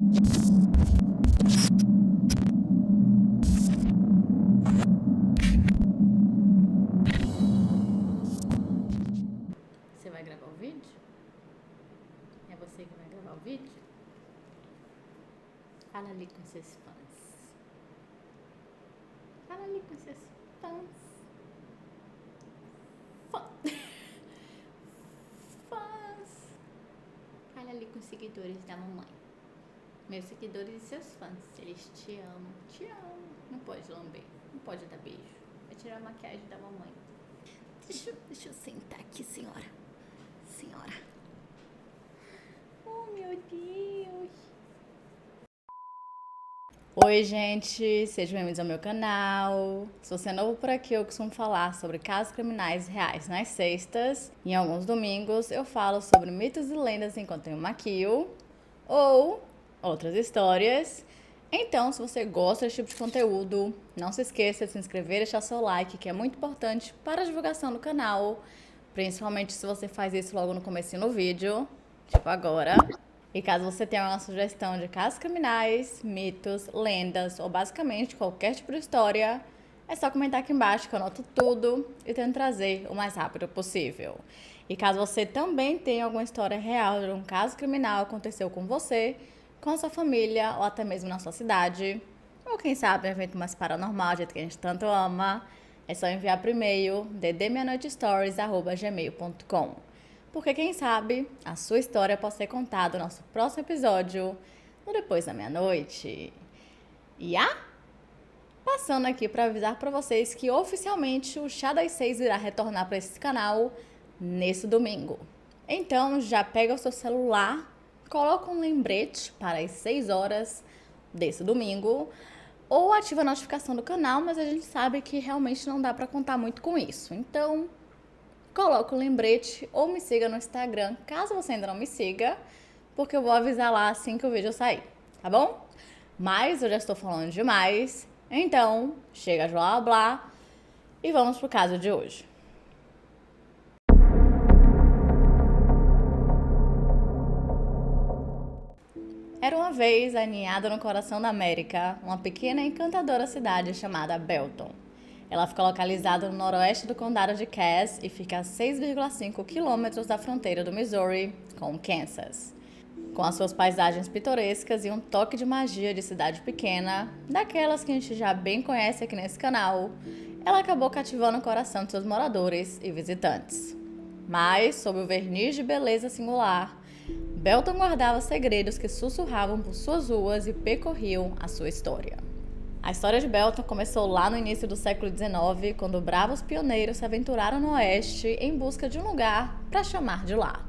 Você vai gravar o vídeo? É você que vai gravar o vídeo? Fala ali com seus fãs. Fala ali com seus fãs. Fãs. Fala ali com os seguidores da mamãe. Meus seguidores e seus fãs. Eles te amam, te amam. Não pode lamber, não pode dar beijo. Vai tirar a maquiagem da mamãe. Deixa eu sentar aqui, senhora. Senhora. Oh, meu Deus. Oi, gente. Sejam bem-vindos ao meu canal. Se você é novo por aqui, eu costumo falar sobre casos criminais reais nas sextas. Em alguns domingos, eu falo sobre mitos e lendas enquanto eu maquio. Ou outras histórias. Então, se você gosta desse tipo de conteúdo, não se esqueça de se inscrever e deixar seu like, que é muito importante para a divulgação do canal. Principalmente se você faz isso logo no comecinho do vídeo, tipo agora. E caso você tenha uma sugestão de casos criminais, mitos, lendas ou basicamente qualquer tipo de história, é só comentar aqui embaixo que eu anoto tudo e tento trazer o mais rápido possível. E caso você também tenha alguma história real de um caso criminal que aconteceu com você, com a sua família ou até mesmo na sua cidade, ou quem sabe um evento mais paranormal, do jeito que a gente tanto ama, é só enviar por e-mail ddmeanoitestories@gmail.com. Porque quem sabe a sua história pode ser contada no nosso próximo episódio, no Depois da Meia-Noite. E passando aqui para avisar para vocês que oficialmente o Chá das 6 irá retornar para esse canal nesse domingo. Então já pega o seu celular, coloca um lembrete para as 6 horas desse domingo ou ativa a notificação do canal, mas a gente sabe que realmente não dá para contar muito com isso. Então, coloca o lembrete ou me siga no Instagram, caso você ainda não me siga, porque eu vou avisar lá assim que o vídeo sair, tá bom? Mas eu já estou falando demais, então chega de blá blá e vamos pro caso de hoje. Era uma vez, aninhada no coração da América, uma pequena e encantadora cidade chamada Belton. Ela fica localizada no noroeste do condado de Cass e fica a 6,5 quilômetros da fronteira do Missouri com Kansas. Com as suas paisagens pitorescas e um toque de magia de cidade pequena, daquelas que a gente já bem conhece aqui nesse canal, ela acabou cativando o coração de seus moradores e visitantes. Mas, sob o verniz de beleza singular, Belton guardava segredos que sussurravam por suas ruas e percorriam a sua história. A história de Belton começou lá no início do século XIX, quando bravos pioneiros se aventuraram no oeste em busca de um lugar para chamar de lar.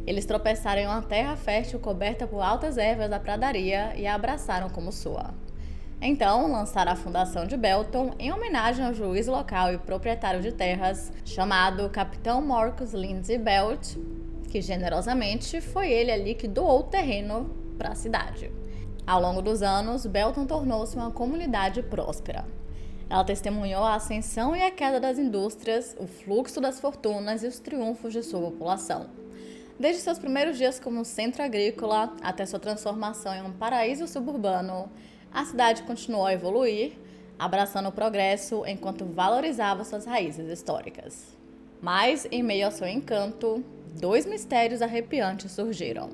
Eles tropeçaram em uma terra fértil coberta por altas ervas da pradaria e a abraçaram como sua. Então, lançaram a fundação de Belton em homenagem ao juiz local e proprietário de terras, chamado Capitão Marcus Lindsay Belt, que generosamente foi ele ali que doou o terreno para a cidade. Ao longo dos anos, Belton tornou-se uma comunidade próspera. Ela testemunhou a ascensão e a queda das indústrias, o fluxo das fortunas e os triunfos de sua população. Desde seus primeiros dias como centro agrícola até sua transformação em um paraíso suburbano, a cidade continuou a evoluir, abraçando o progresso enquanto valorizava suas raízes históricas. Mas, em meio ao seu encanto, dois mistérios arrepiantes surgiram,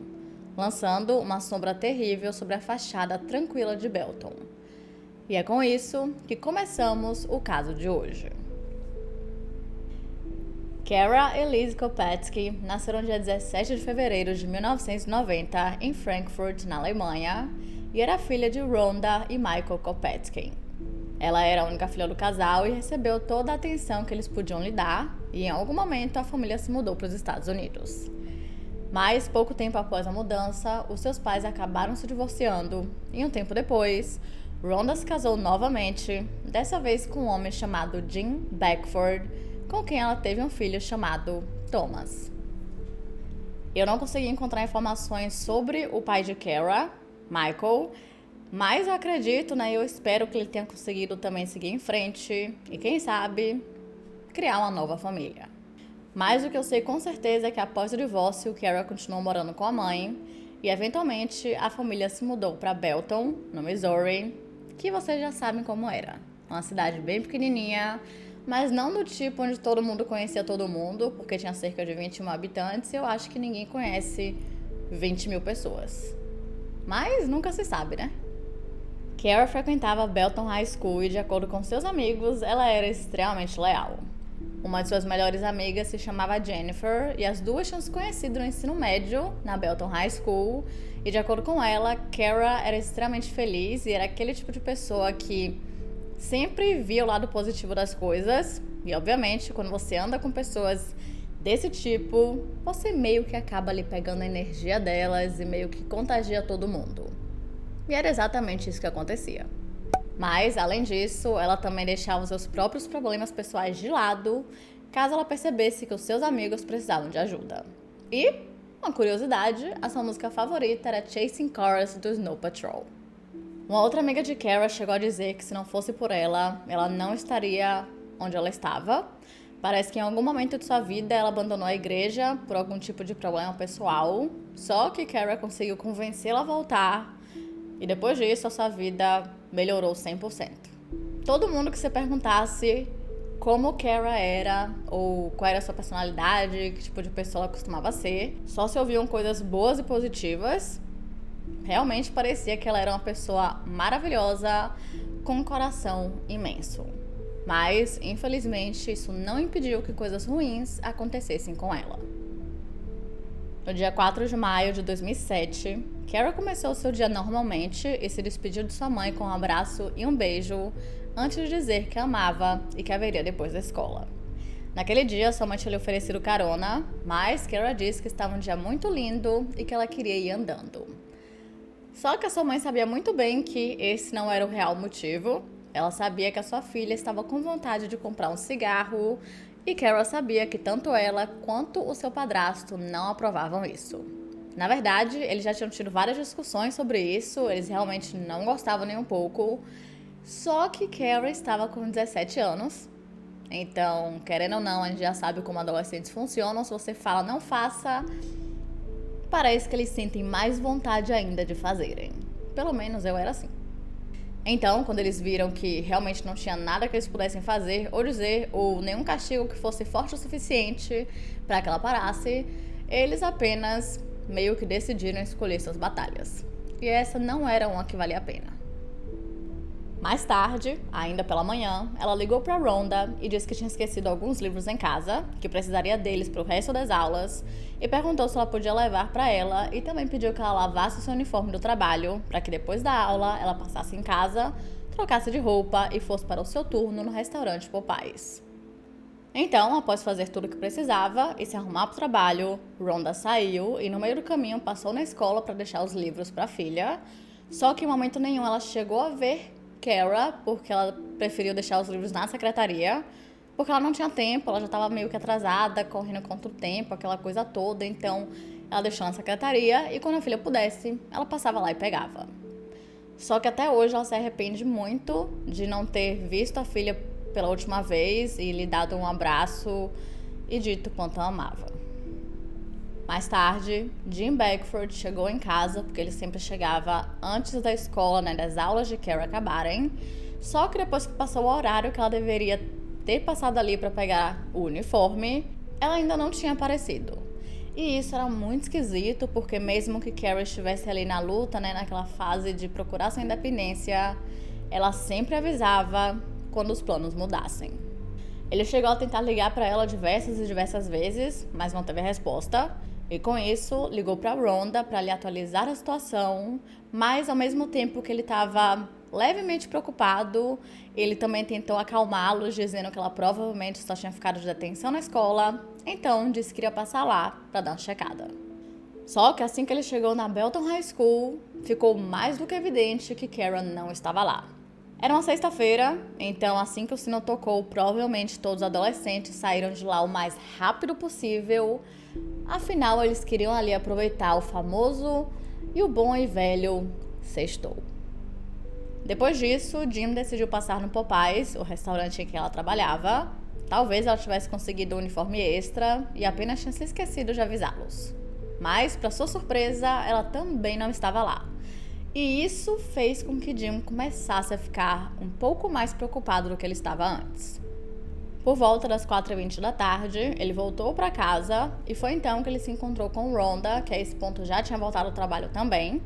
lançando uma sombra terrível sobre a fachada tranquila de Belton. E é com isso que começamos o caso de hoje. Kara Elise Kopetzky nasceu no dia 17 de fevereiro de 1990 em Frankfurt, na Alemanha, e era filha de Rhonda e Michael Kopetzky. Ela era a única filha do casal e recebeu toda a atenção que eles podiam lhe dar, e em algum momento a família se mudou para os Estados Unidos. Mas, pouco tempo após a mudança, os seus pais acabaram se divorciando, e um tempo depois, Rhonda se casou novamente, dessa vez com um homem chamado Jim Beckford, com quem ela teve um filho chamado Thomas. Eu não consegui encontrar informações sobre o pai de Kara, Michael, mas eu acredito, e eu espero que ele tenha conseguido também seguir em frente e, quem sabe, criar uma nova família. Mas o que eu sei com certeza é que após o divórcio, Kara continuou morando com a mãe e eventualmente a família se mudou para Belton, no Missouri, que vocês já sabem como era. Uma cidade bem pequenininha, mas não do tipo onde todo mundo conhecia todo mundo, porque tinha cerca de 21 habitantes e eu acho que ninguém conhece 20 mil pessoas. Mas nunca se sabe, né? Kara frequentava Belton High School e, de acordo com seus amigos, ela era extremamente leal. Uma de suas melhores amigas se chamava Jennifer e as duas tinham se conhecido no ensino médio, na Belton High School. E, de acordo com ela, Kara era extremamente feliz e era aquele tipo de pessoa que sempre via o lado positivo das coisas. E, obviamente, quando você anda com pessoas desse tipo, você meio que acaba ali pegando a energia delas e meio que contagia todo mundo. E era exatamente isso que acontecia. Mas, além disso, ela também deixava os seus próprios problemas pessoais de lado, caso ela percebesse que os seus amigos precisavam de ajuda. E, uma curiosidade, a sua música favorita era Chasing Cars, do Snow Patrol. Uma outra amiga de Kara chegou a dizer que se não fosse por ela, ela não estaria onde ela estava. Parece que em algum momento de sua vida ela abandonou a igreja por algum tipo de problema pessoal, só que Kara conseguiu convencê-la a voltar. E depois disso, a sua vida melhorou 100%. Todo mundo que você perguntasse como Kara era, ou qual era a sua personalidade, que tipo de pessoa ela costumava ser, só se ouviam coisas boas e positivas. Realmente parecia que ela era uma pessoa maravilhosa, com um coração imenso. Mas, infelizmente, isso não impediu que coisas ruins acontecessem com ela. No dia 4 de maio de 2007, Kara começou seu dia normalmente e se despediu de sua mãe com um abraço e um beijo, antes de dizer que a amava e que a veria depois da escola. Naquele dia, sua mãe tinha lhe oferecido carona, mas Kara disse que estava um dia muito lindo e que ela queria ir andando. Só que a sua mãe sabia muito bem que esse não era o real motivo. Ela sabia que a sua filha estava com vontade de comprar um cigarro e Kara sabia que tanto ela quanto o seu padrasto não aprovavam isso. Na verdade, eles já tinham tido várias discussões sobre isso, eles realmente não gostavam nem um pouco. Só que Kara estava com 17 anos, então, querendo ou não, a gente já sabe como adolescentes funcionam. Se você fala não faça, parece que eles sentem mais vontade ainda de fazerem. Pelo menos eu era assim. Então, quando eles viram que realmente não tinha nada que eles pudessem fazer ou dizer, ou nenhum castigo que fosse forte o suficiente para que ela parasse, eles apenas meio que decidiram escolher suas batalhas. E essa não era uma que valia a pena. Mais tarde, ainda pela manhã, ela ligou para Rhonda e disse que tinha esquecido alguns livros em casa, que precisaria deles para o resto das aulas, e perguntou se ela podia levar para ela e também pediu que ela lavasse o seu uniforme do trabalho, para que depois da aula ela passasse em casa, trocasse de roupa e fosse para o seu turno no restaurante Popeyes. Então, após fazer tudo o que precisava e se arrumar para o trabalho, Rhonda saiu e no meio do caminho passou na escola para deixar os livros para a filha, só que em momento nenhum ela chegou a ver Kara, porque ela preferiu deixar os livros na secretaria, porque ela não tinha tempo, ela já estava meio que atrasada, correndo contra o tempo, aquela coisa toda, então ela deixou na secretaria e quando a filha pudesse, ela passava lá e pegava. Só que até hoje ela se arrepende muito de não ter visto a filha pela última vez e lhe dado um abraço e dito quanto a amava. Mais tarde, Jim Beckford chegou em casa, porque ele sempre chegava antes da escola, né, das aulas de Kara acabarem. Só que depois que passou o horário que ela deveria ter passado ali para pegar o uniforme, ela ainda não tinha aparecido. E isso era muito esquisito, porque mesmo que Kara estivesse ali na luta, né, naquela fase de procurar sua independência, ela sempre avisava quando os planos mudassem. Ele chegou a tentar ligar para ela diversas vezes, mas não teve resposta. E com isso, ligou para Rhonda para lhe atualizar a situação, mas ao mesmo tempo que ele estava levemente preocupado, ele também tentou acalmá-los, dizendo que ela provavelmente só tinha ficado de detenção na escola, então disse que iria passar lá para dar uma checada. Só que assim que ele chegou na Belton High School, ficou mais do que evidente que Kara não estava lá. Era uma sexta-feira, então assim que o sino tocou, provavelmente todos os adolescentes saíram de lá o mais rápido possível. Afinal, eles queriam ali aproveitar o famoso e o bom e velho sextou. Depois disso, Jim decidiu passar no Popeyes, o restaurante em que ela trabalhava. Talvez ela tivesse conseguido um uniforme extra e apenas tinha se esquecido de avisá-los. Mas, para sua surpresa, ela também não estava lá. E isso fez com que Jim começasse a ficar um pouco mais preocupado do que ele estava antes. Por volta das 4h20 da tarde, ele voltou para casa e foi então que ele se encontrou com Rhonda, que a esse ponto já tinha voltado ao trabalho também.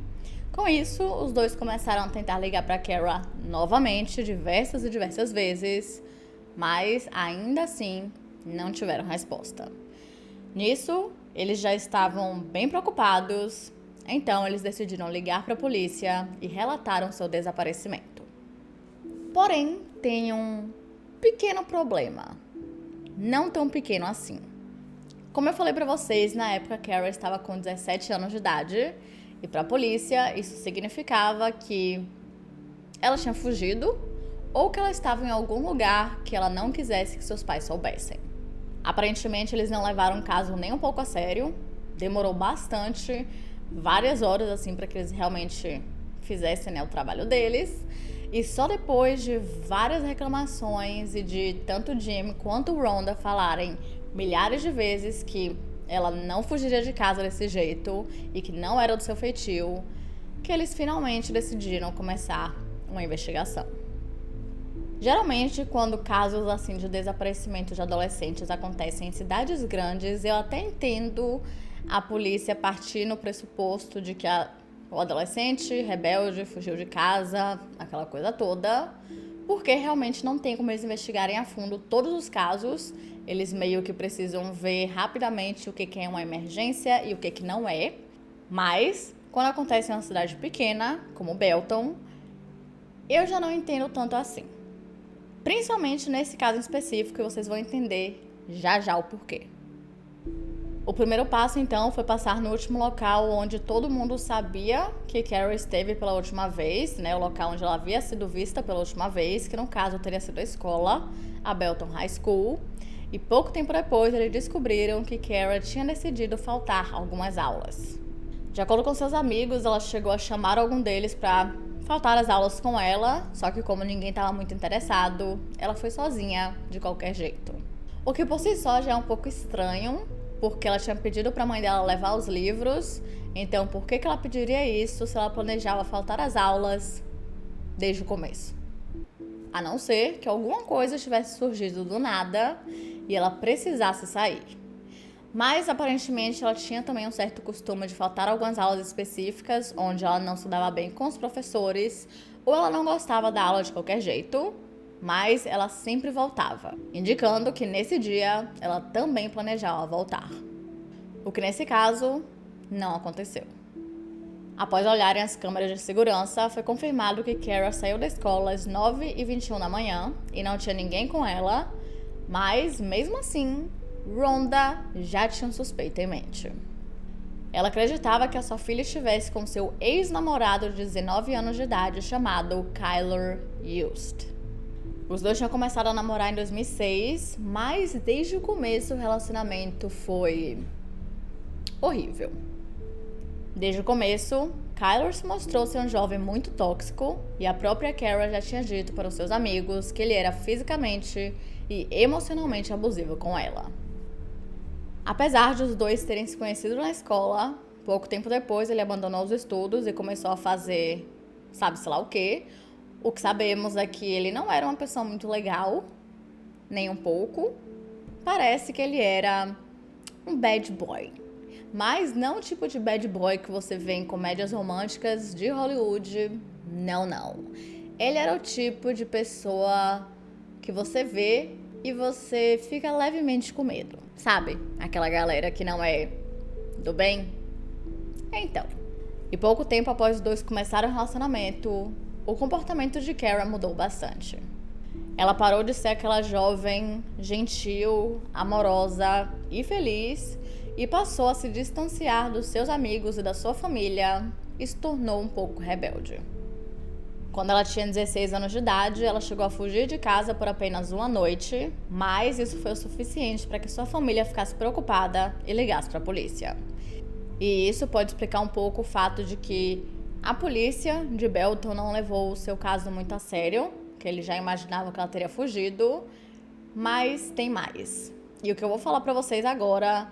Com isso, os dois começaram a tentar ligar para Kara novamente, diversas e diversas vezes, mas ainda assim não tiveram resposta. Nisso, eles já estavam bem preocupados, então eles decidiram ligar para a polícia e relataram seu desaparecimento. Porém, tem um pequeno problema. Não tão pequeno assim. Como eu falei pra vocês, na época Kara estava com 17 anos de idade e pra polícia isso significava que ela tinha fugido ou que ela estava em algum lugar que ela não quisesse que seus pais soubessem. Aparentemente eles não levaram o caso nem um pouco a sério. Demorou bastante, várias horas assim para que eles realmente fizessem, o trabalho deles. E só depois de várias reclamações e de tanto Jim quanto Rhonda falarem milhares de vezes que ela não fugiria de casa desse jeito e que não era do seu feitio, que eles finalmente decidiram começar uma investigação. Geralmente, quando casos assim de desaparecimento de adolescentes acontecem em cidades grandes, eu até entendo a polícia partir no pressuposto de que o adolescente rebelde fugiu de casa, aquela coisa toda, porque realmente não tem como eles investigarem a fundo todos os casos. Eles meio que precisam ver rapidamente o que é uma emergência e o que não é. Mas, quando acontece em uma cidade pequena, como Belton, eu já não entendo tanto assim. Principalmente nesse caso específico, e vocês vão entender já já o porquê. O primeiro passo, então, foi passar no último local onde todo mundo sabia que Kara esteve pela última vez, o local onde ela havia sido vista pela última vez, que no caso teria sido a escola, a Belton High School. E pouco tempo depois, eles descobriram que Kara tinha decidido faltar algumas aulas. De acordo com seus amigos, ela chegou a chamar algum deles para faltar as aulas com ela, só que como ninguém estava muito interessado, ela foi sozinha, de qualquer jeito. O que por si só já é um pouco estranho, porque ela tinha pedido para a mãe dela levar os livros, então por que ela pediria isso se ela planejava faltar às aulas desde o começo? A não ser que alguma coisa tivesse surgido do nada e ela precisasse sair. Mas aparentemente ela tinha também um certo costume de faltar algumas aulas específicas, onde ela não se dava bem com os professores, ou ela não gostava da aula de qualquer jeito, mas ela sempre voltava, indicando que nesse dia ela também planejava voltar. O que nesse caso não aconteceu. Após olharem as câmeras de segurança, foi confirmado que Kara saiu da escola às 9h21 da manhã e não tinha ninguém com ela, mas mesmo assim, Rhonda já tinha um suspeito em mente. Ela acreditava que a sua filha estivesse com seu ex-namorado de 19 anos de idade chamado Kyler Yost. Os dois tinham começado a namorar em 2006, mas desde o começo o relacionamento foi horrível. Desde o começo, Kyler se mostrou ser um jovem muito tóxico e a própria Kara já tinha dito para os seus amigos que ele era fisicamente e emocionalmente abusivo com ela. Apesar de os dois terem se conhecido na escola, pouco tempo depois ele abandonou os estudos e começou a fazer sabe-se lá o quê. O que sabemos é que ele não era uma pessoa muito legal, nem um pouco. Parece que ele era um bad boy. Mas não o tipo de bad boy que você vê em comédias românticas de Hollywood. Não. Ele era o tipo de pessoa que você vê e você fica levemente com medo. Sabe? Aquela galera que não é do bem. Então. E pouco tempo após os dois começarem o relacionamento, o comportamento de Kara mudou bastante. Ela parou de ser aquela jovem gentil, amorosa e feliz e passou a se distanciar dos seus amigos e da sua família e se tornou um pouco rebelde. Quando ela tinha 16 anos de idade, ela chegou a fugir de casa por apenas uma noite, mas isso foi o suficiente para que sua família ficasse preocupada e ligasse para a polícia. E isso pode explicar um pouco o fato de que a polícia de Belton não levou o seu caso muito a sério, que eles já imaginavam que ela teria fugido, mas tem mais. E o que eu vou falar pra vocês agora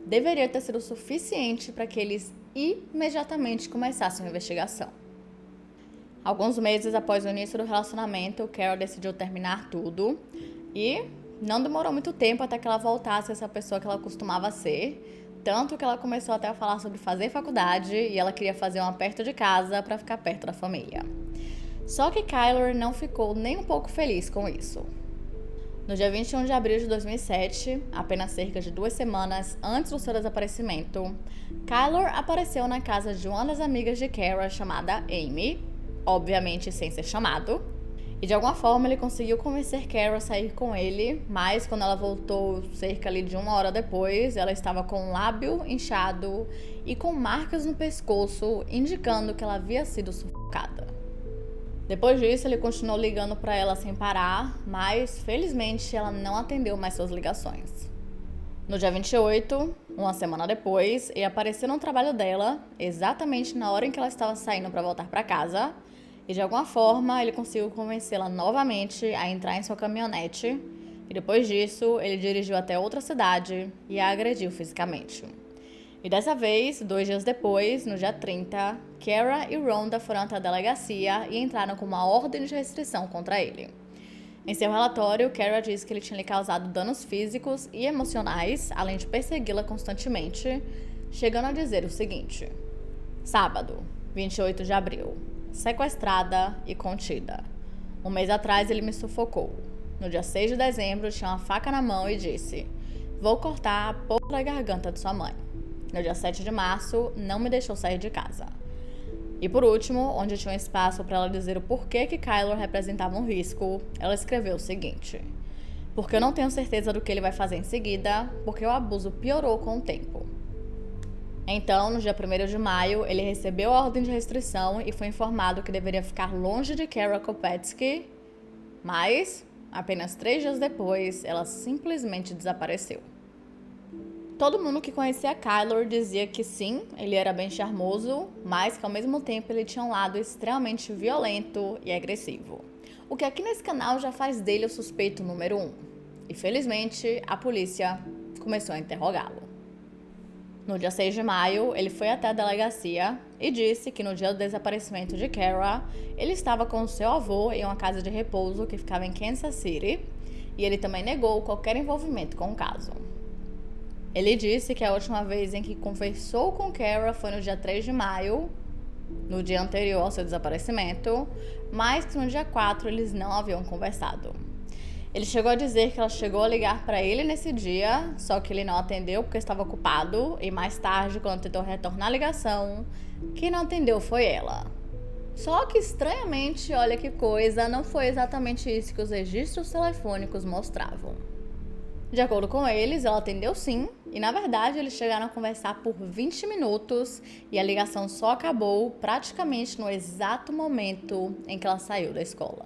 deveria ter sido suficiente para que eles imediatamente começassem a investigação. Alguns meses após o início do relacionamento, Carol decidiu terminar tudo e não demorou muito tempo até que ela voltasse a ser a pessoa que ela costumava ser, tanto que ela começou até a falar sobre fazer faculdade e ela queria fazer uma perto de casa para ficar perto da família. Só que Kyler não ficou nem um pouco feliz com isso. No dia 21 de abril de 2007, apenas cerca de 2 semanas antes do seu desaparecimento, Kyler apareceu na casa de uma das amigas de Kara chamada Amy, obviamente sem ser chamado, e de alguma forma ele conseguiu convencer Kara a sair com ele, mas quando ela voltou cerca ali de 1 hora depois, ela estava com o lábio inchado e com marcas no pescoço, indicando que ela havia sido sufocada. Depois disso, ele continuou ligando para ela sem parar, mas felizmente ela não atendeu mais suas ligações. No dia 28, uma semana depois, ele apareceu no trabalho dela, exatamente na hora em que ela estava saindo para voltar para casa, e de alguma forma ele conseguiu convencê-la novamente a entrar em sua caminhonete, e depois disso ele dirigiu até outra cidade e a agrediu fisicamente. E dessa vez, 2 dias depois, no dia 30, Kara e Rhonda foram até a delegacia e entraram com uma ordem de restrição contra ele. Em seu relatório, Kara disse que ele tinha lhe causado danos físicos e emocionais, além de persegui-la constantemente, chegando a dizer o seguinte: sábado, 28 de abril, sequestrada e contida. 1 mês atrás ele me sufocou. No dia 6 de dezembro, tinha uma faca na mão e disse: vou cortar a porra da garganta de sua mãe. No dia 7 de março, não me deixou sair de casa. E por último, onde tinha um espaço para ela dizer o porquê que Kyler representava um risco, ela escreveu o seguinte: porque eu não tenho certeza do que ele vai fazer em seguida, porque o abuso piorou com o tempo. Então, no dia 1º de maio, ele recebeu a ordem de restrição e foi informado que deveria ficar longe de Kara Kopetsky, mas, apenas 3 dias depois, ela simplesmente desapareceu. Todo mundo que conhecia Kyler dizia que sim, ele era bem charmoso, mas que ao mesmo tempo ele tinha um lado extremamente violento e agressivo. O que aqui nesse canal já faz dele o suspeito número 1. E felizmente, a polícia começou a interrogá-lo. No dia 6 de maio, ele foi até a delegacia e disse que no dia do desaparecimento de Kara, ele estava com seu avô em uma casa de repouso que ficava em Kansas City, e ele também negou qualquer envolvimento com o caso. Ele disse que a última vez em que conversou com Kara foi no dia 3 de maio, no dia anterior ao seu desaparecimento, mas que no dia 4 eles não haviam conversado. Ele chegou a dizer que ela chegou a ligar para ele nesse dia, só que ele não atendeu porque estava ocupado, e mais tarde, quando tentou retornar a ligação, quem não atendeu foi ela. Só que, estranhamente, olha que coisa, não foi exatamente isso que os registros telefônicos mostravam. De acordo com eles, ela atendeu sim, e na verdade eles chegaram a conversar por 20 minutos e a ligação só acabou praticamente no exato momento em que ela saiu da escola.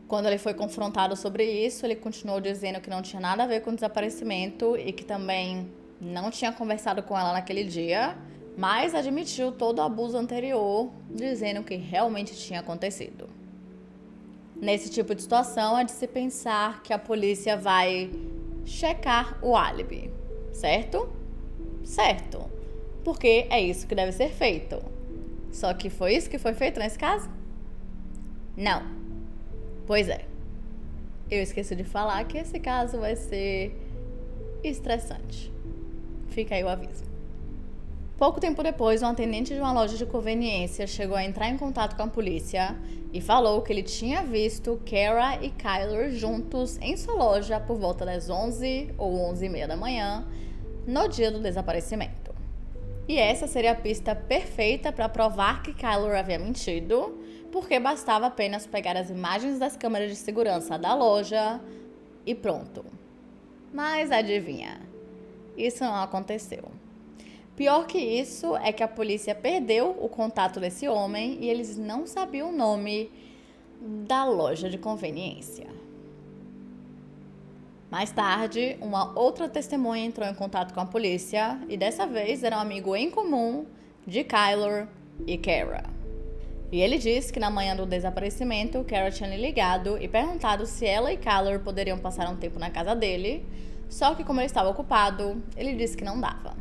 Quando ele foi confrontado sobre isso, ele continuou dizendo que não tinha nada a ver com o desaparecimento e que também não tinha conversado com ela naquele dia, mas admitiu todo o abuso anterior, dizendo que realmente tinha acontecido. Nesse tipo de situação, é de se pensar que a polícia vai checar o álibi, certo? Certo, porque é isso que deve ser feito. Só que foi isso que foi feito nesse caso? Não. Pois é. Eu esqueci de falar que esse caso vai ser estressante. Fica aí o aviso. Pouco tempo depois, um atendente de uma loja de conveniência chegou a entrar em contato com a polícia e falou que ele tinha visto Kara e Kyler juntos em sua loja por volta das 11 ou 11h30 da manhã, no dia do desaparecimento. E essa seria a pista perfeita para provar que Kyler havia mentido, porque bastava apenas pegar as imagens das câmeras de segurança da loja e pronto. Mas adivinha, isso não aconteceu. Pior que isso é que a polícia perdeu o contato desse homem e eles não sabiam o nome da loja de conveniência. Mais tarde, uma outra testemunha entrou em contato com a polícia e dessa vez era um amigo em comum de Kyler e Kara. E ele disse que na manhã do desaparecimento, Kara tinha lhe ligado e perguntado se ela e Kyler poderiam passar um tempo na casa dele, só que como ele estava ocupado, ele disse que não dava.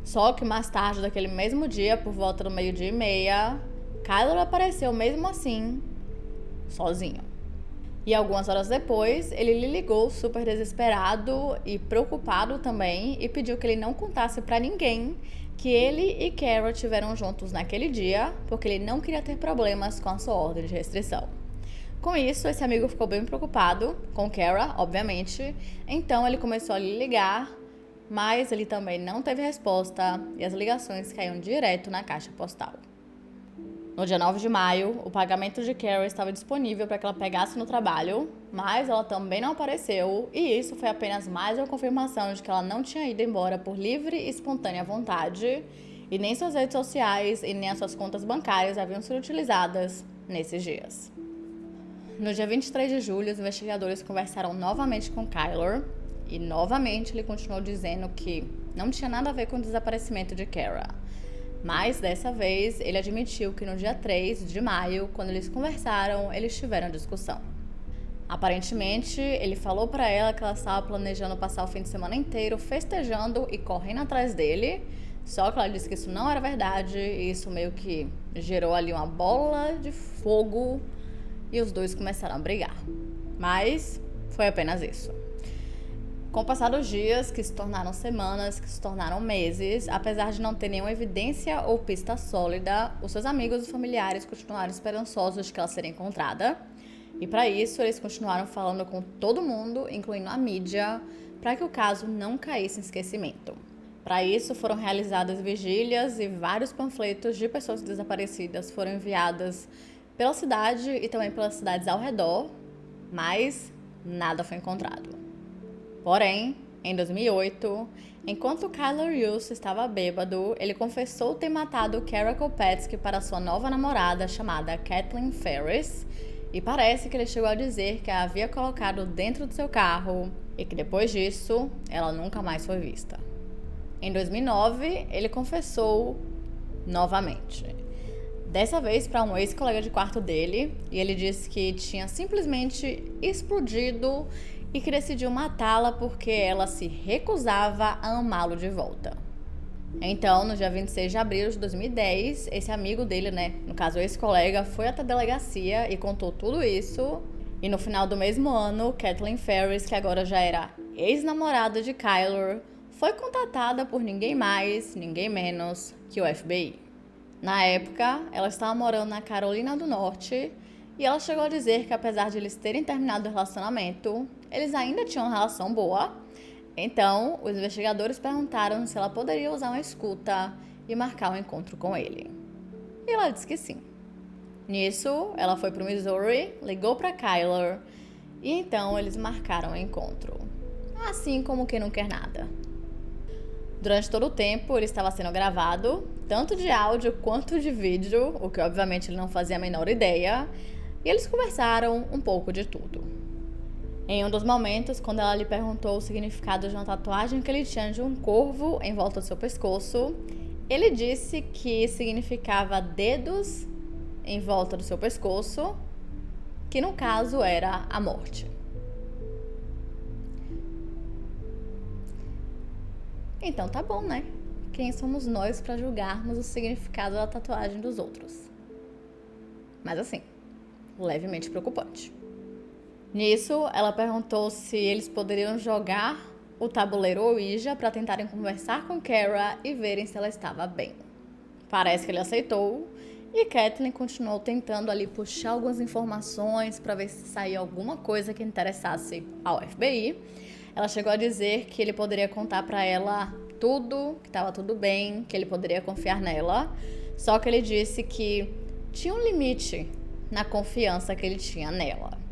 Só que mais tarde daquele mesmo dia, por volta do 12:30, Kyler apareceu mesmo assim, sozinho. E algumas horas depois, ele lhe ligou super desesperado e preocupado também e pediu que ele não contasse pra ninguém que ele e Kara tiveram juntos naquele dia, porque ele não queria ter problemas com a sua ordem de restrição. Com isso, esse amigo ficou bem preocupado, com Kara, obviamente, então ele começou a lhe ligar, mas ele também não teve resposta e as ligações caíam direto na caixa postal. No dia 9 de maio, o pagamento de Kara estava disponível para que ela pegasse no trabalho, mas ela também não apareceu, e isso foi apenas mais uma confirmação de que ela não tinha ido embora por livre e espontânea vontade, e nem suas redes sociais e nem as suas contas bancárias haviam sido utilizadas nesses dias. No dia 23 de julho, os investigadores conversaram novamente com Kyler, e novamente ele continuou dizendo que não tinha nada a ver com o desaparecimento de Kara. Mas dessa vez, ele admitiu que no dia 3 de maio, quando eles conversaram, eles tiveram discussão. Aparentemente, ele falou pra ela que ela estava planejando passar o fim de semana inteiro festejando e correndo atrás dele, só que ela disse que isso não era verdade e isso meio que gerou ali uma bola de fogo e os dois começaram a brigar. Mas foi apenas isso. Com o passar dos dias, que se tornaram semanas, que se tornaram meses, apesar de não ter nenhuma evidência ou pista sólida, os seus amigos e familiares continuaram esperançosos de que ela seria encontrada. E para isso, eles continuaram falando com todo mundo, incluindo a mídia, para que o caso não caísse em esquecimento. Para isso, foram realizadas vigílias e vários panfletos de pessoas desaparecidas foram enviadas pela cidade e também pelas cidades ao redor, mas nada foi encontrado. Porém, em 2008, enquanto Kyler Hughes estava bêbado, ele confessou ter matado Kara Kopetsky para sua nova namorada chamada Kathleen Ferris, e parece que ele chegou a dizer que a havia colocado dentro do seu carro e que depois disso, ela nunca mais foi vista. Em 2009, ele confessou novamente. Dessa vez para um ex-colega de quarto dele, e ele disse que tinha simplesmente explodido e que decidiu matá-la porque ela se recusava a amá-lo de volta. Então, no dia 26 de abril de 2010, esse amigo dele, no caso esse colega, foi até a delegacia e contou tudo isso. E no final do mesmo ano, Kathleen Ferris, que agora já era ex-namorada de Kyler, foi contatada por ninguém mais, ninguém menos que o FBI. Na época, ela estava morando na Carolina do Norte e ela chegou a dizer que apesar de eles terem terminado o relacionamento, eles ainda tinham uma relação boa. Então, os investigadores perguntaram se ela poderia usar uma escuta e marcar um encontro com ele. E ela disse que sim. Nisso, ela foi para o Missouri, ligou para Kyler e então eles marcaram o encontro. Assim como quem não quer nada. Durante todo o tempo, ele estava sendo gravado, tanto de áudio quanto de vídeo, o que obviamente ele não fazia a menor ideia, e eles conversaram um pouco de tudo. Em um dos momentos, quando ela lhe perguntou o significado de uma tatuagem que ele tinha de um corvo em volta do seu pescoço, ele disse que significava dedos em volta do seu pescoço, que no caso era a morte. Então tá bom, né? Quem somos nós para julgarmos o significado da tatuagem dos outros? Mas assim, levemente preocupante. Nisso, ela perguntou se eles poderiam jogar o tabuleiro Ouija para tentarem conversar com Kara e verem se ela estava bem. Parece que ele aceitou e Kathleen continuou tentando ali puxar algumas informações para ver se saía alguma coisa que interessasse ao FBI. Ela chegou a dizer que ele poderia contar para ela tudo, que estava tudo bem, que ele poderia confiar nela, só que ele disse que tinha um limite na confiança que ele tinha nela.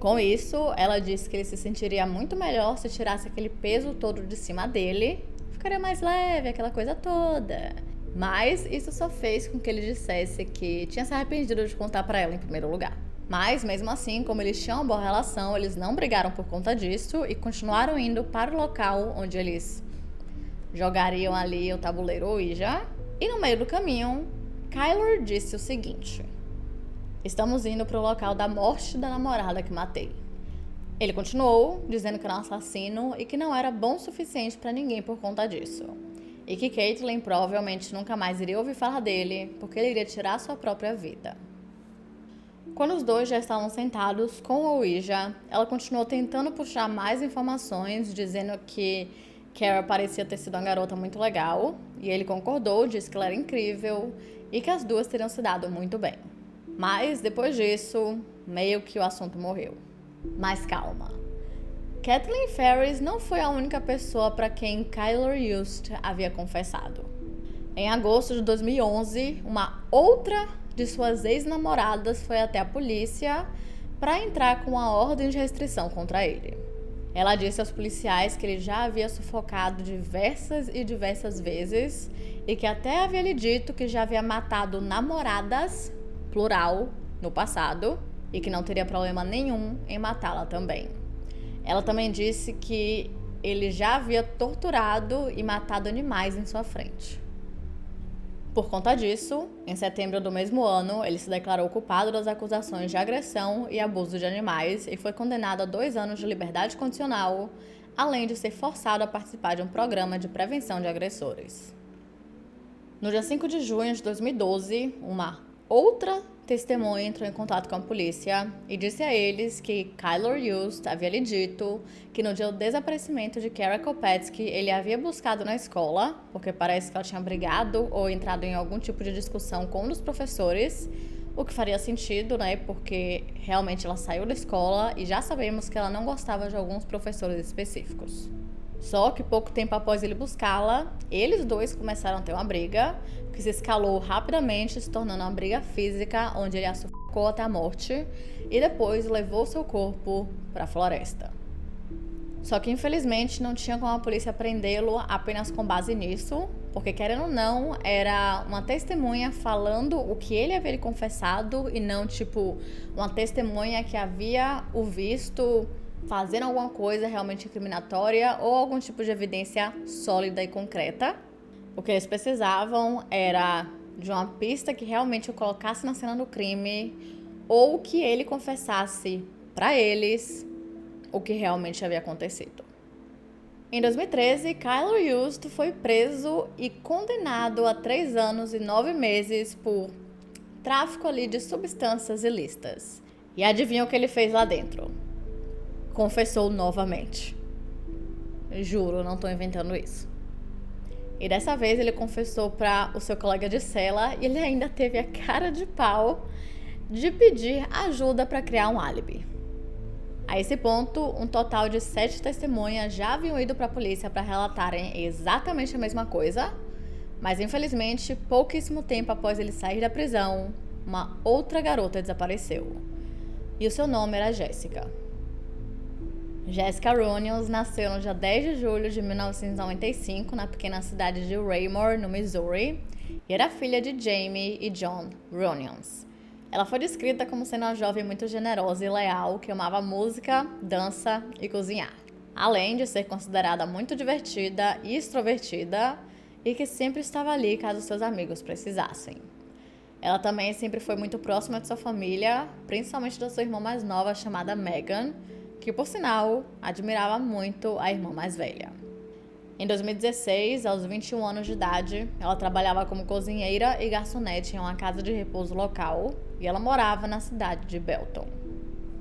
Com isso, ela disse que ele se sentiria muito melhor se tirasse aquele peso todo de cima dele, ficaria mais leve, aquela coisa toda. Mas isso só fez com que ele dissesse que tinha se arrependido de contar para ela em primeiro lugar. Mas, mesmo assim, como eles tinham uma boa relação, eles não brigaram por conta disso e continuaram indo para o local onde eles jogariam ali o tabuleiro Ouija. E no meio do caminho, Kyler disse o seguinte: estamos indo para o local da morte da namorada que matei. Ele continuou dizendo que era um assassino e que não era bom o suficiente para ninguém por conta disso. E que Caitlyn provavelmente nunca mais iria ouvir falar dele, porque ele iria tirar sua própria vida. Quando os dois já estavam sentados com a Ouija, ela continuou tentando puxar mais informações, dizendo que Kara parecia ter sido uma garota muito legal, e ele concordou, disse que ela era incrível e que as duas teriam se dado muito bem. Mas, depois disso, meio que o assunto morreu. Mas calma. Kathleen Ferris não foi a única pessoa para quem Kyler Yust havia confessado. Em agosto de 2011, uma outra de suas ex-namoradas foi até a polícia para entrar com uma ordem de restrição contra ele. Ela disse aos policiais que ele já havia sufocado diversas vezes e que até havia lhe dito que já havia matado namoradas, plural, no passado, e que não teria problema nenhum em matá-la também. Ela também disse que ele já havia torturado e matado animais em sua frente. Por conta disso, em setembro do mesmo ano, ele se declarou culpado das acusações de agressão e abuso de animais e foi condenado a 2 anos de liberdade condicional, além de ser forçado a participar de um programa de prevenção de agressores. No dia 5 de junho de 2012, uma outra testemunha entrou em contato com a polícia e disse a eles que Kyler Yust havia lhe dito que no dia do desaparecimento de Kara Kopetsky ele havia buscado na escola, porque parece que ela tinha brigado ou entrado em algum tipo de discussão com um dos professores, o que faria sentido, né, porque realmente ela saiu da escola e já sabemos que ela não gostava de alguns professores específicos. Só que pouco tempo após ele buscá-la, eles dois começaram a ter uma briga, que se escalou rapidamente, se tornando uma briga física, onde ele a sufocou até a morte e depois levou seu corpo para a floresta. Só que infelizmente não tinha como a polícia prendê-lo apenas com base nisso, porque querendo ou não, era uma testemunha falando o que ele havia lhe confessado e não tipo uma testemunha que havia o visto fazendo alguma coisa realmente incriminatória ou algum tipo de evidência sólida e concreta. O que eles precisavam era de uma pista que realmente o colocasse na cena do crime ou que ele confessasse para eles o que realmente havia acontecido. Em 2013, Kyler Yust foi preso e condenado a 3 anos e 9 meses por tráfico ali de substâncias ilícitas. E adivinha o que ele fez lá dentro? Confessou novamente. Juro, não estou inventando isso. E dessa vez ele confessou para o seu colega de cela e ele ainda teve a cara de pau de pedir ajuda para criar um álibi. A esse ponto, um total de 7 testemunhas já haviam ido para a polícia para relatarem exatamente a mesma coisa, mas infelizmente, pouquíssimo tempo após ele sair da prisão, uma outra garota desapareceu. E o seu nome era Jessica. Jessica Ronions nasceu no dia 10 de julho de 1995 na pequena cidade de Raymore, no Missouri, e era filha de Jamie e John Ronions. Ela foi descrita como sendo uma jovem muito generosa e leal, que amava música, dança e cozinhar. Além de ser considerada muito divertida e extrovertida, e que sempre estava ali caso seus amigos precisassem. Ela também sempre foi muito próxima de sua família, principalmente da sua irmã mais nova, chamada Megan, que, por sinal, admirava muito a irmã mais velha. Em 2016, aos 21 anos de idade, ela trabalhava como cozinheira e garçonete em uma casa de repouso local e ela morava na cidade de Belton.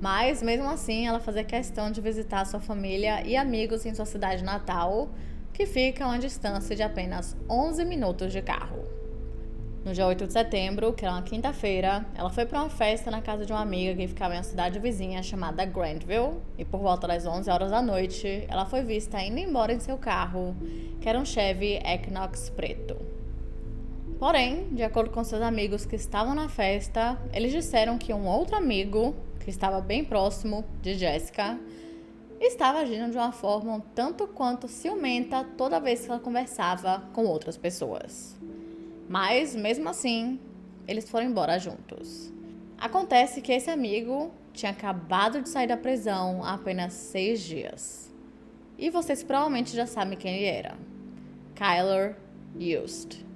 Mas, mesmo assim, ela fazia questão de visitar sua família e amigos em sua cidade natal, que fica a uma distância de apenas 11 minutos de carro. No dia 8 de setembro, que era uma quinta-feira, ela foi para uma festa na casa de uma amiga que ficava em uma cidade vizinha chamada Grantville, e por volta das 11 horas da noite, ela foi vista indo embora em seu carro, que era um Chevy Equinox preto. Porém, de acordo com seus amigos que estavam na festa, eles disseram que um outro amigo, que estava bem próximo de Jessica, estava agindo de uma forma um tanto quanto ciumenta toda vez que ela conversava com outras pessoas. Mas, mesmo assim, eles foram embora juntos. Acontece que esse amigo tinha acabado de sair da prisão há apenas 6 dias. E vocês provavelmente já sabem quem ele era. Kyler Yust.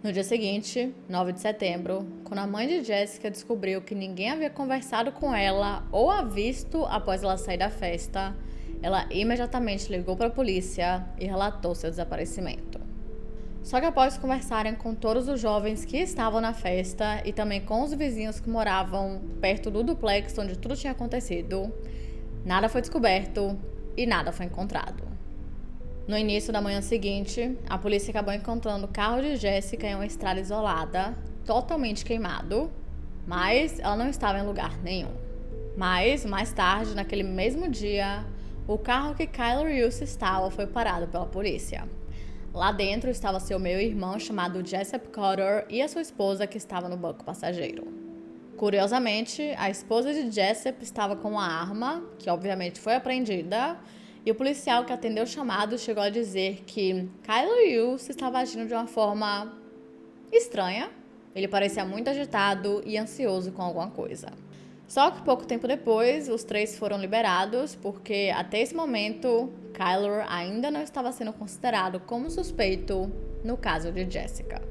No dia seguinte, 9 de setembro, quando a mãe de Jessica descobriu que ninguém havia conversado com ela ou a visto após ela sair da festa, ela imediatamente ligou para a polícia e relatou seu desaparecimento. Só que após conversarem com todos os jovens que estavam na festa e também com os vizinhos que moravam perto do duplex onde tudo tinha acontecido, nada foi descoberto e nada foi encontrado. No início da manhã seguinte, a polícia acabou encontrando o carro de Jessica em uma estrada isolada, totalmente queimado, mas ela não estava em lugar nenhum. Mas, mais tarde, naquele mesmo dia, o carro que Kyler Hughes estava foi parado pela polícia. Lá dentro estava seu meio-irmão chamado Jessup Cotter e a sua esposa que estava no banco passageiro. Curiosamente, a esposa de Jessup estava com uma arma, que obviamente foi apreendida, e o policial que atendeu o chamado chegou a dizer que Kyler Hughes estava agindo de uma forma estranha. Ele parecia muito agitado e ansioso com alguma coisa. Só que pouco tempo depois, os três foram liberados porque até esse momento, Kyler ainda não estava sendo considerado como suspeito no caso de Jessica.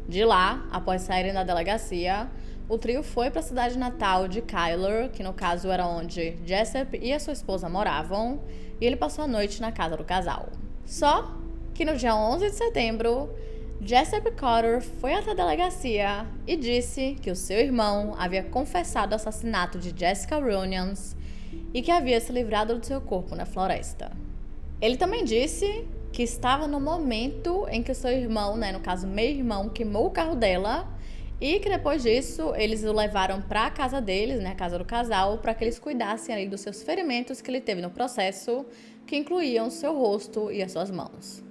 De lá, após saírem da delegacia, o trio foi para a cidade natal de Kyler, que no caso era onde Jessup e a sua esposa moravam, e ele passou a noite na casa do casal. Só que no dia 11 de setembro, Jessup Cotter foi até a delegacia e disse que o seu irmão havia confessado o assassinato de Jessica Runions e que havia se livrado do seu corpo na floresta. Ele também disse que estava no momento em que o seu irmão, no caso meio-irmão, queimou o carro dela e que depois disso eles o levaram para a casa deles, a casa do casal, para que eles cuidassem ali dos seus ferimentos que ele teve no processo, que incluíam seu rosto e as suas mãos.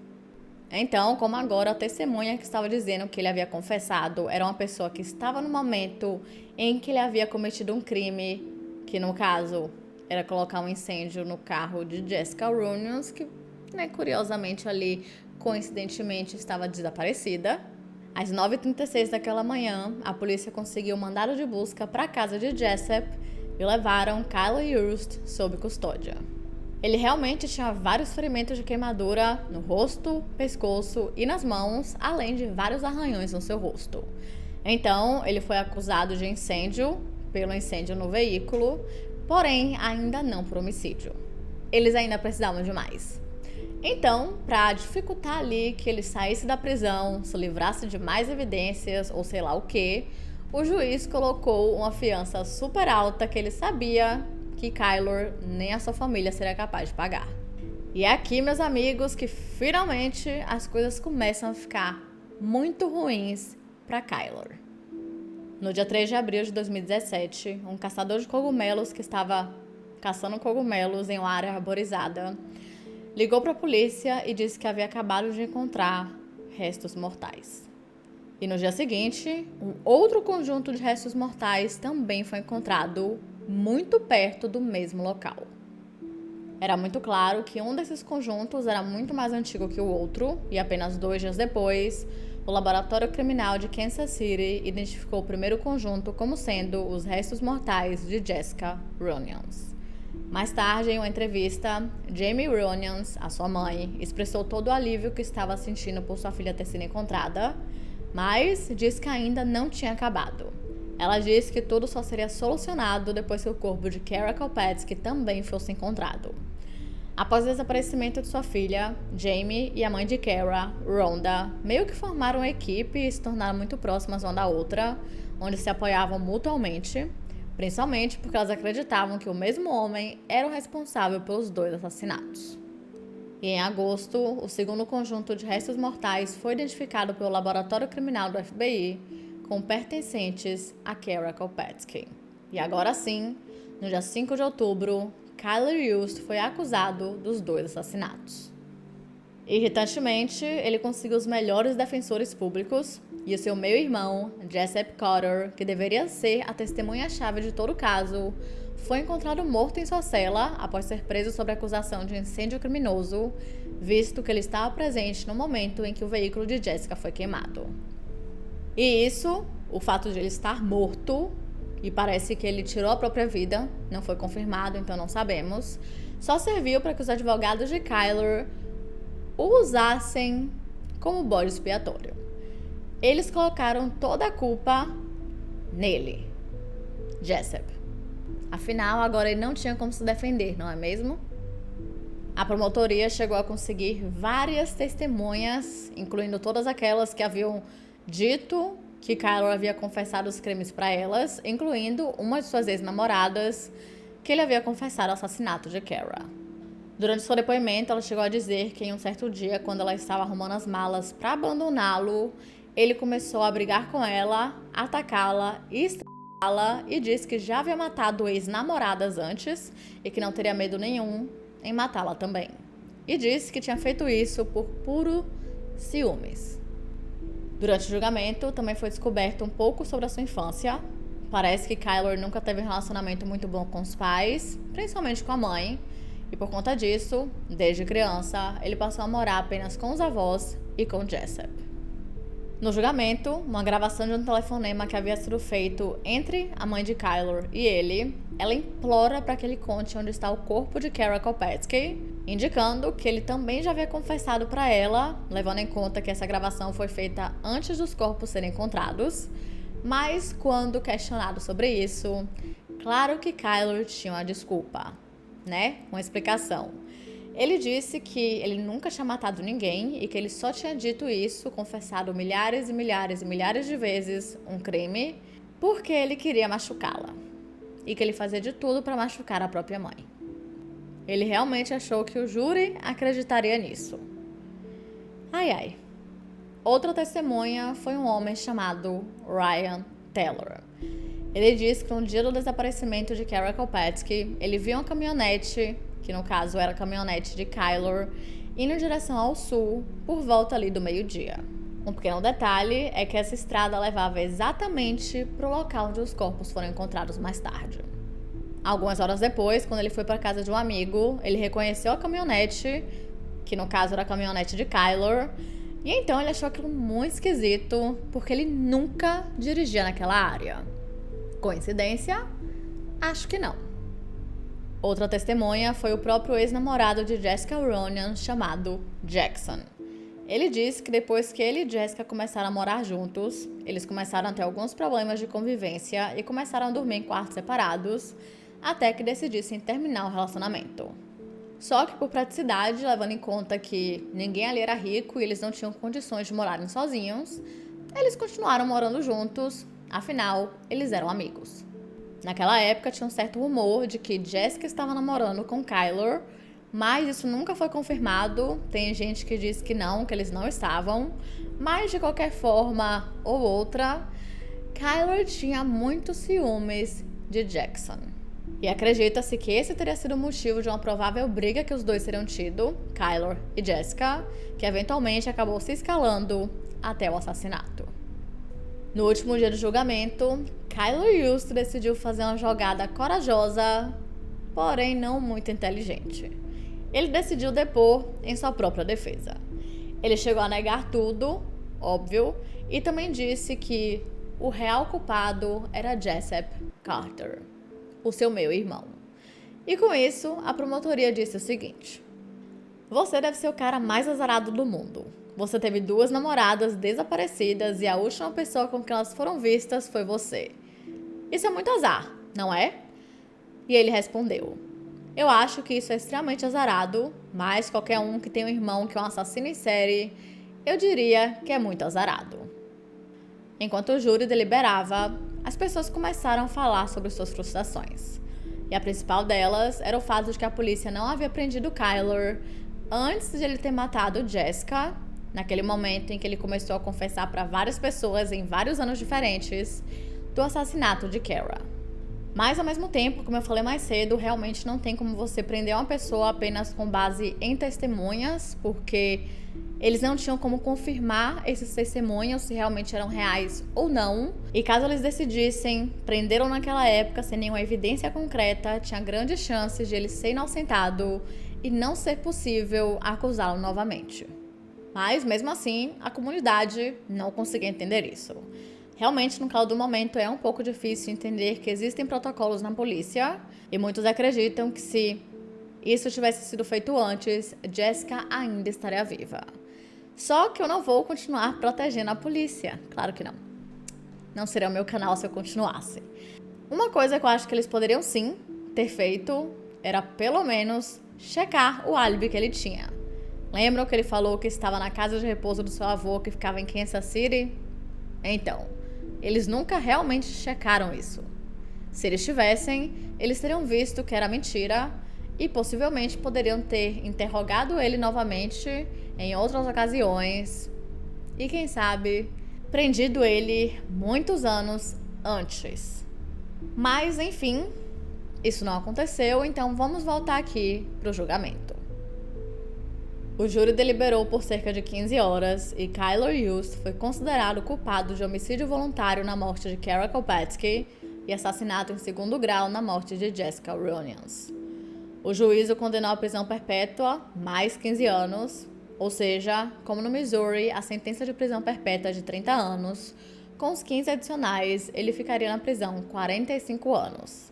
Então, como agora a testemunha que estava dizendo que ele havia confessado era uma pessoa que estava no momento em que ele havia cometido um crime, que no caso era colocar um incêndio no carro de Jessica Runions, que curiosamente ali, coincidentemente, estava desaparecida. Às 9h36 daquela manhã, a polícia conseguiu um mandado de busca para a casa de Jessup e levaram Kyler Hughes sob custódia. Ele realmente tinha vários ferimentos de queimadura no rosto, pescoço e nas mãos, além de vários arranhões no seu rosto. Então, ele foi acusado de incêndio, pelo incêndio no veículo, porém ainda não por homicídio. Eles ainda precisavam de mais. Então, para dificultar ali que ele saísse da prisão, se livrasse de mais evidências ou sei lá o que, o juiz colocou uma fiança super alta que ele sabia que Kyler nem a sua família seria capaz de pagar. E é aqui, meus amigos, que finalmente as coisas começam a ficar muito ruins para Kyler. No dia 3 de abril de 2017, um caçador de cogumelos que estava caçando cogumelos em uma área arborizada ligou para a polícia e disse que havia acabado de encontrar restos mortais. E no dia seguinte, um outro conjunto de restos mortais também foi encontrado muito perto do mesmo local. Era muito claro que um desses conjuntos era muito mais antigo que o outro, e apenas 2 dias depois, o Laboratório Criminal de Kansas City identificou o primeiro conjunto como sendo os restos mortais de Jessica Runions. Mais tarde, em uma entrevista, Jamie Runions, a sua mãe, expressou todo o alívio que estava sentindo por sua filha ter sido encontrada, mas disse que ainda não tinha acabado. Ela disse que tudo só seria solucionado depois que o corpo de Kara Kopetsky também fosse encontrado. Após o desaparecimento de sua filha, Jamie e a mãe de Kara, Rhonda, meio que formaram uma equipe e se tornaram muito próximas uma da outra, onde se apoiavam mutuamente, principalmente porque elas acreditavam que o mesmo homem era o responsável pelos 2 assassinatos. E em agosto, o segundo conjunto de restos mortais foi identificado pelo Laboratório Criminal do FBI com pertencentes a Kara Kopetsky. E agora sim, no dia 5 de outubro, Kyler Hughes foi acusado dos 2 assassinatos. Irritantemente, ele conseguiu os melhores defensores públicos e o seu meio-irmão, Jessup Cotter, que deveria ser a testemunha-chave de todo o caso, foi encontrado morto em sua cela após ser preso sob acusação de incêndio criminoso, visto que ele estava presente no momento em que o veículo de Jessica foi queimado. E isso, o fato de ele estar morto, e parece que ele tirou a própria vida, não foi confirmado, então não sabemos, só serviu para que os advogados de Kyler o usassem como bode expiatório. Eles colocaram toda a culpa nele, Jessup. Afinal, agora ele não tinha como se defender, não é mesmo? A promotoria chegou a conseguir várias testemunhas, incluindo todas aquelas que haviam dito que Kyler havia confessado os crimes para elas, incluindo uma de suas ex-namoradas, que ele havia confessado o assassinato de Kara. Durante seu depoimento, ela chegou a dizer que em um certo dia, quando ela estava arrumando as malas para abandoná-lo, ele começou a brigar com ela, atacá-la e estrangulá-la e disse que já havia matado ex-namoradas antes e que não teria medo nenhum em matá-la também. E disse que tinha feito isso por puro ciúmes. Durante o julgamento, também foi descoberto um pouco sobre a sua infância. Parece que Kyler nunca teve um relacionamento muito bom com os pais, principalmente com a mãe. E por conta disso, desde criança, ele passou a morar apenas com os avós e com Jessup. No julgamento, uma gravação de um telefonema que havia sido feito entre a mãe de Kyler e ele, ela implora para que ele conte onde está o corpo de Kara Kopetsky, indicando que ele também já havia confessado para ela, levando em conta que essa gravação foi feita antes dos corpos serem encontrados. Mas quando questionado sobre isso, claro que Kyler tinha uma desculpa, né? Uma explicação. Ele disse que ele nunca tinha matado ninguém e que ele só tinha dito isso, confessado milhares e milhares e milhares de vezes um crime, porque ele queria machucá-la. E que ele fazia de tudo para machucar a própria mãe. Ele realmente achou que o júri acreditaria nisso. Ai, ai. Outra testemunha foi um homem chamado Ryan Taylor. Ele disse que no dia do desaparecimento de Kara Kopetsky, ele viu uma caminhonete, que no caso era a caminhonete de Kyler, indo em direção ao sul por volta ali do meio-dia. Um pequeno detalhe é que essa estrada levava exatamente para o local onde os corpos foram encontrados mais tarde. Algumas horas depois, quando ele foi para a casa de um amigo, ele reconheceu a caminhonete, que no caso era a caminhonete de Kyler, e então ele achou aquilo muito esquisito, porque ele nunca dirigia naquela área. Coincidência? Acho que não. Outra testemunha foi o próprio ex-namorado de Jessica Ronan, chamado Jackson. Ele disse que depois que ele e Jessica começaram a morar juntos, eles começaram a ter alguns problemas de convivência e começaram a dormir em quartos separados, até que decidissem terminar o relacionamento. Só que por praticidade, levando em conta que ninguém ali era rico e eles não tinham condições de morarem sozinhos, eles continuaram morando juntos, afinal, eles eram amigos. Naquela época tinha um certo rumor de que Jessica estava namorando com Kyler, mas isso nunca foi confirmado. Tem gente que diz que não, que eles não estavam, mas de qualquer forma ou outra, Kyler tinha muitos ciúmes de Jackson. E acredita-se que esse teria sido o motivo de uma provável briga que os dois teriam tido, Kyler e Jessica, que eventualmente acabou se escalando até o assassinato. No último dia do julgamento, Kyler Yust decidiu fazer uma jogada corajosa, porém não muito inteligente. Ele decidiu depor em sua própria defesa. Ele chegou a negar tudo, óbvio, e também disse que o real culpado era Jessup Carter, o seu meio-irmão. E com isso, a promotoria disse o seguinte: você deve ser o cara mais azarado do mundo. Você teve 2 namoradas desaparecidas e a última pessoa com quem elas foram vistas foi você. Isso é muito azar, não é? E ele respondeu: eu acho que isso é extremamente azarado, mas qualquer um que tem um irmão que é um assassino em série, eu diria que é muito azarado. Enquanto o júri deliberava, as pessoas começaram a falar sobre suas frustrações. E a principal delas era o fato de que a polícia não havia prendido Kyler antes de ele ter matado Jessica, naquele momento em que ele começou a confessar para várias pessoas em vários anos diferentes do assassinato de Kara. Mas, ao mesmo tempo, como eu falei mais cedo, realmente não tem como você prender uma pessoa apenas com base em testemunhas, porque eles não tinham como confirmar esses testemunhos se realmente eram reais ou não. E caso eles decidissem prendê-lo naquela época sem nenhuma evidência concreta, tinha grandes chances de ele ser inocentado e não ser possível acusá-lo novamente. Mas, mesmo assim, a comunidade não conseguia entender isso. Realmente, no calor do momento, é um pouco difícil entender que existem protocolos na polícia e muitos acreditam que se isso tivesse sido feito antes, Jessica ainda estaria viva. Só que eu não vou continuar protegendo a polícia. Claro que não. Não seria o meu canal se eu continuasse. Uma coisa que eu acho que eles poderiam sim ter feito era pelo menos checar o álibi que ele tinha. Lembram que ele falou que estava na casa de repouso do seu avô que ficava em Kansas City? Então, eles nunca realmente checaram isso. Se eles tivessem, eles teriam visto que era mentira e possivelmente poderiam ter interrogado ele novamente em outras ocasiões e, quem sabe, prendido ele muitos anos antes. Mas, enfim, isso não aconteceu, então vamos voltar aqui para o julgamento. O júri deliberou por cerca de 15 horas e Kyler Hughes foi considerado culpado de homicídio voluntário na morte de Kara Kopetsky e assassinato em segundo grau na morte de Jessica Ronions. O juiz o condenou à prisão perpétua, mais 15 anos, ou seja, como no Missouri, a sentença de prisão perpétua é de 30 anos, com os 15 adicionais, ele ficaria na prisão 45 anos.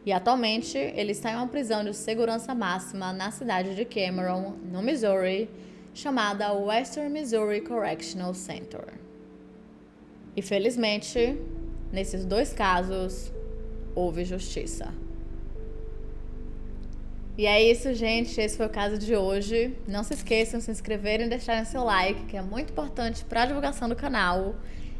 E atualmente, ele está em uma prisão de segurança máxima na cidade de Cameron, no Missouri, chamada Western Missouri Correctional Center. E felizmente, nesses dois casos, houve justiça. E é isso, gente. Esse foi o caso de hoje. Não se esqueçam de se inscreverem e deixarem seu like, que é muito importante para a divulgação do canal.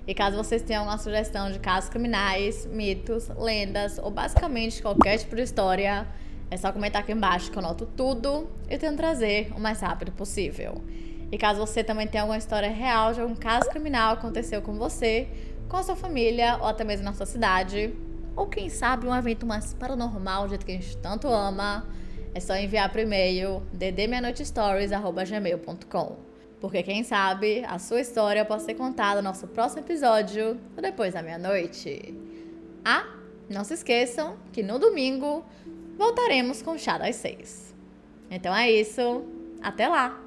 E caso vocês tenham alguma sugestão de casos criminais, mitos, lendas ou basicamente qualquer tipo de história, é só comentar aqui embaixo que eu anoto tudo e tento trazer o mais rápido possível. E caso você também tenha alguma história real de algum caso criminal que aconteceu com você, com a sua família ou até mesmo na sua cidade, ou quem sabe um evento mais paranormal, do jeito que a gente tanto ama, é só enviar por e-mail ddmeanoitestories@gmail.com. Porque quem sabe a sua história pode ser contada no nosso próximo episódio ou depois da meia-noite. Ah, não se esqueçam que no domingo voltaremos com o Chá das 6. Então é isso, até lá!